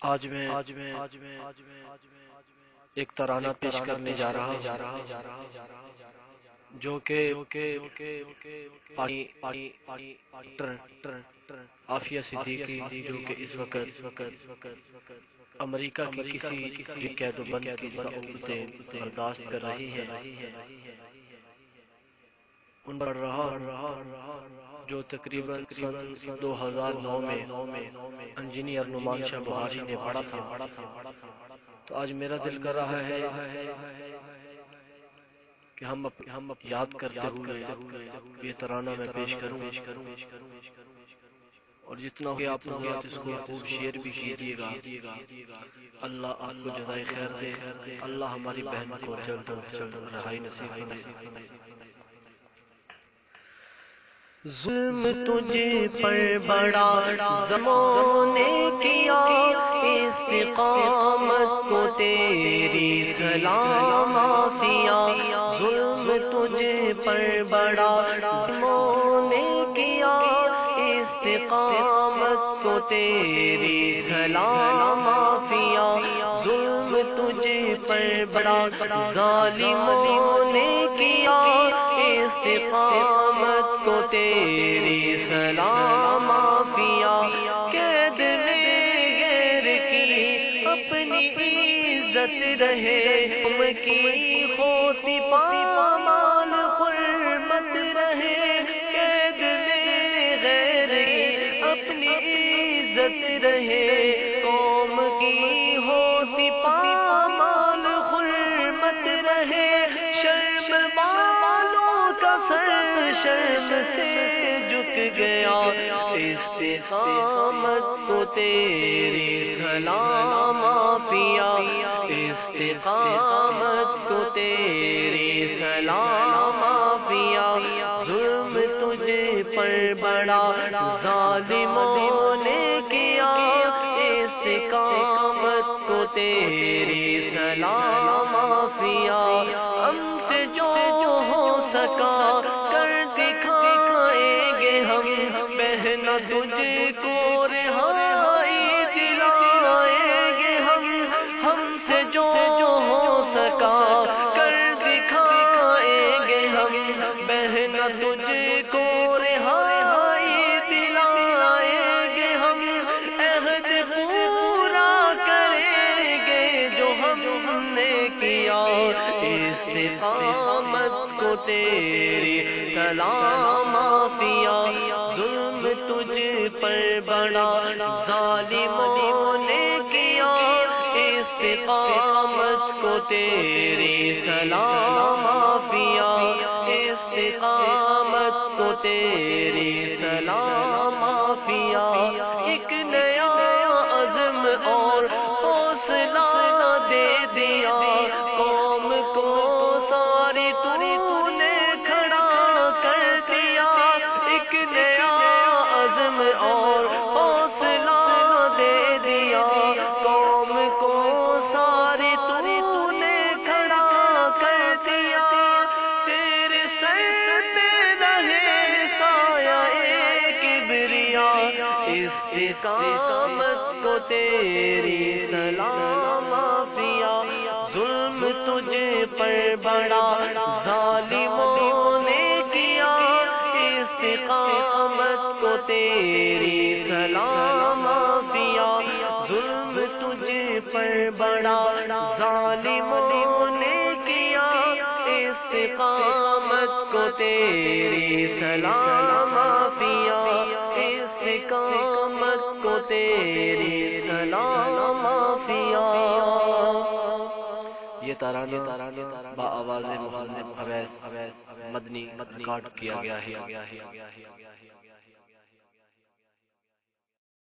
آج میں ایک ترانہ پیش کرنے جا رہا ہوں جو کہ عافیہ صدیقی جو کہ اس وقت امریکہ کی کسی قید و بند کی صعوبتیں برداشت کر رہی ہے، ان پر رہا جو تقریباً سن 2009 میں انجینئر نعمان شاہ بہاری نے پڑھا تھا۔ تو آج میرا دل کر رہا ہے کہ ہم یاد کرتے ہوئے یہ ترانہ میں پیش کروں، اور جتنا ہو آپ حضرات اس کو خوب شیئر بھی کیجیے گا۔ اللہ آپ کو جزائے خیر دے، اللہ ہماری بہن کو جلد از جلد رہائی نصیب کرے۔ ظلم تجھ پر بڑا زمانے کیا، استقامت کو تیری سلام عافیہ۔ ظلم تجھ پر بڑا زمانے کیا، استقامت کو تیری سلام عافیہ۔ ظلم تجھ پر بڑا ظالموں نے کیا، استقامت کو تیری سلام عافیہ۔ قید میں غیر کی اپنی عزت رہے، تم کی ہوتی پامال حرمت رہے۔ قید میں غیر کی اپنی عزت رہے، قوم کی ہوتی پامال حرمت رہے۔ شرم والوں کا سر شرم سے جھک گیا، استقامت کو تیری سلام عافیہ۔ استقامت کو تیری سلام عافیہ۔ ظلم تجھ پر بڑا ظالموں نے کیا، استقامت کو تیری سلام عافیہ۔ ہم سے جو ہو سکا کر دکھائیں گے ہم، بہنا تجھ کو رہائی دلائیں گے ہم۔ ہم سے جو ہو سکا کر دکھائیں گے ہم، بہنا تجھ کو رہائی دلائیں گے ہم۔ عہد پورا کریں گے جو ہم نے کیا، استقامت کو تیری سلام عافیہ۔ ظلم تجھ پر بڑا ظالموں نے کیا، استقامت کو تیری سلام عافیہ۔ استقامت کو تیری سلام عافیہ۔ ایک نیا عزم اور حوصلہ دے دیا قوم کو، ساری تو نے کھڑا کر دیا۔ ایک نیا عزم اور حوصلہ دے دیا قوم کو، ساری تو نے کھڑا کر دیا۔ تیرے سر پہ رہے سایہ کبریا، استقامت کو تیری سلام عافیہ۔ ظلم تجھ پر بڑا ظالموں نے کیا، استقامت کو تیری سلام عافیہ۔ ظلم تجھ پر بڑا ظالموں نے کیا، استقامت کو تیری سلام عافیہ۔ استقامت کو تیری سلام عافیہ۔ یہ ترانہ بآواز محمد اویس مدنی ریکارڈ کیا گیا ہے۔